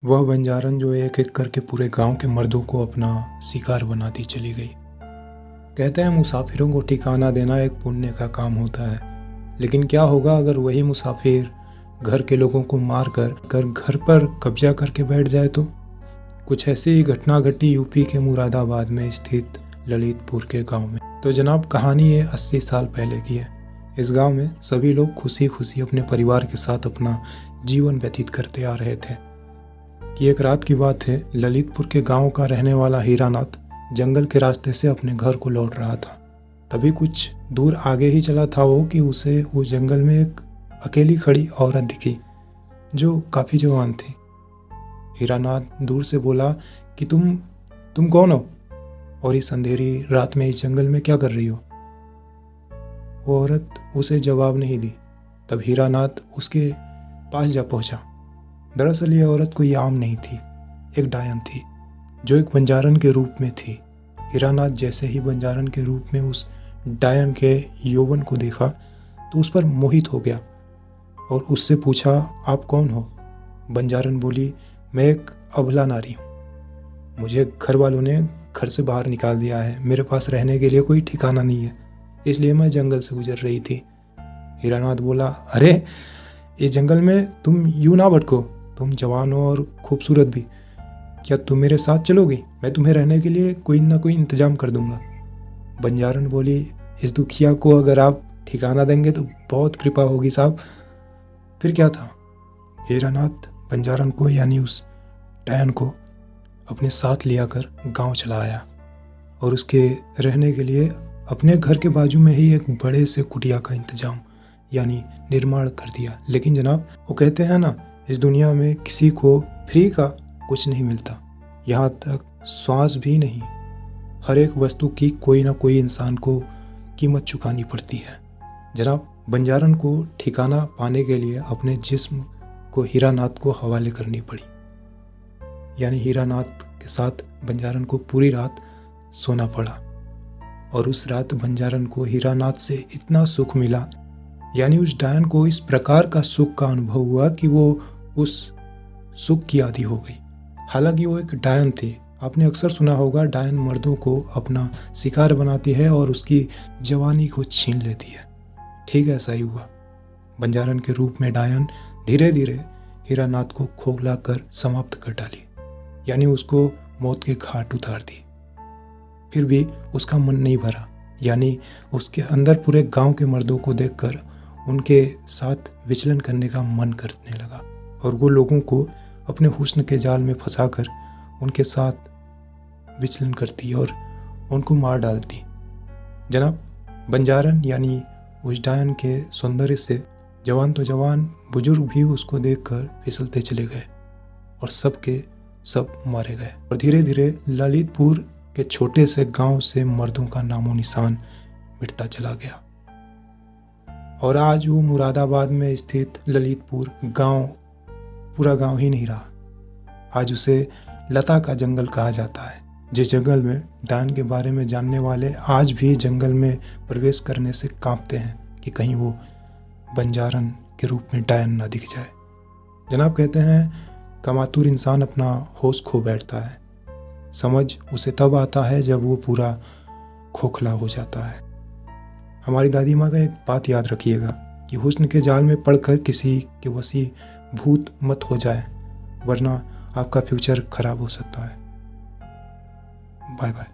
वह बंजारन जो एक एक करके पूरे गांव के मर्दों को अपना शिकार बनाती चली गई। कहते हैं मुसाफिरों को ठिकाना देना एक पुण्य का काम होता है, लेकिन क्या होगा अगर वही मुसाफिर घर के लोगों को मार कर घर पर कब्जा करके बैठ जाए तो। कुछ ऐसी ही घटना घटी यूपी के मुरादाबाद में स्थित ललितपुर के गांव में। तो जनाब, कहानी ये 80 साल पहले की है। इस गांव में सभी लोग खुशी खुशी अपने परिवार के साथ अपना जीवन व्यतीत करते आ रहे थे कि एक रात की बात है। ललितपुर के गांव का रहने वाला हीरानाथ जंगल के रास्ते से अपने घर को लौट रहा था। तभी कुछ दूर आगे ही चला था वो कि उसे उस जंगल में एक अकेली खड़ी औरत दिखी जो काफ़ी जवान थी। हीरानाथ दूर से बोला कि तुम कौन हो और इस अंधेरी रात में इस जंगल में क्या कर रही हो। वो औरत उसे जवाब नहीं दी। तब हीरानाथ उसके पास जा पहुंचा। दरअसल ये औरत कोई आम नहीं थी, एक डायन थी जो एक बंजारन के रूप में थी। हीरानाथ जैसे ही बंजारन के रूप में उस डायन के यौवन को देखा तो उस पर मोहित हो गया और उससे पूछा, आप कौन हो। बंजारन बोली, मैं एक अबला नारी हूँ। मुझे घर वालों ने घर से बाहर निकाल दिया है। मेरे पास रहने के लिए कोई ठिकाना नहीं है, इसलिए मैं जंगल से गुजर रही थी। हीरानाथ बोला, अरे ये जंगल में तुम यूं ना भटको, तुम जवान हो और खूबसूरत भी। क्या तुम मेरे साथ चलोगी? मैं तुम्हें रहने के लिए कोई ना कोई इंतजाम कर दूंगा। बंजारन बोली, इस दुखिया को अगर आप ठिकाना देंगे तो बहुत कृपा होगी साहब। फिर क्या था, हीरानाथ बंजारन को यानी उस डायन को अपने साथ लिया कर गाँव चला आया और उसके रहने के लिए अपने घर के बाजू में ही एक बड़े से कुटिया का इंतजाम यानी निर्माण कर दिया। लेकिन जनाब, वो कहते हैं ना, इस दुनिया में किसी को फ्री का कुछ नहीं मिलता, यहाँ तक श्वास भी नहीं। हर एक वस्तु की कोई ना कोई इंसान को कीमत चुकानी पड़ती है। जनाब, बंजारन को ठिकाना पाने के लिए अपने जिस्म को हीरानाथ को हवाले करनी पड़ी। यानी हीरानाथ के साथ बंजारन को पूरी रात सोना पड़ा और उस रात बंजारन को हीरानाथ से इतना सुख मिला, यानी उस डायन को इस प्रकार का सुख का अनुभव हुआ कि वो उस सुख की आदी हो गई। हालांकि वो एक डायन थी। आपने अक्सर सुना होगा, डायन मर्दों को अपना शिकार बनाती है और उसकी जवानी को छीन लेती है। ठीक ऐसा ही हुआ। बंजारन के रूप में डायन धीरे धीरे हीरानाथ को खोखला कर समाप्त कर डाली, यानी उसको मौत के घाट उतार दी। फिर भी उसका मन नहीं भरा, यानी उसके अंदर पूरे गांव के मर्दों को देखकर उनके साथ विचलन करने का मन करने लगा और वो लोगों को अपने हुस्न के जाल में फंसाकर उनके साथ विचलन करती और उनको मार डालती। जनाब, बंजारन यानी उस डायन के सौंदर्य से जवान तो जवान बुजुर्ग भी उसको देखकर फिसलते चले गए और सब मारे गए। और धीरे धीरे ललितपुर के छोटे से गांव से मर्दों का नामो निशान मिटता चला गया और आज वो मुरादाबाद में स्थित ललितपुर गांव पूरा गांव ही नहीं रहा। आज उसे लता का जंगल कहा जाता है। जिस जंगल में डायन के बारे में जानने वाले आज भी जंगल में प्रवेश करने से कांपते हैं कि कहीं वो बंजारन के रूप में डायन ना दिख जाए। जनाब, कहते हैं कमातुर इंसान अपना होश खो बैठता है। समझ उसे तब आता है जब वो पूरा खोखला हो जाता है। हमारी दादी माँ का एक बात याद रखिएगा कि हुस्न के जाल में पड़कर किसी के वसी भूत मत हो जाए, वरना आपका फ्यूचर खराब हो सकता है। Bye bye.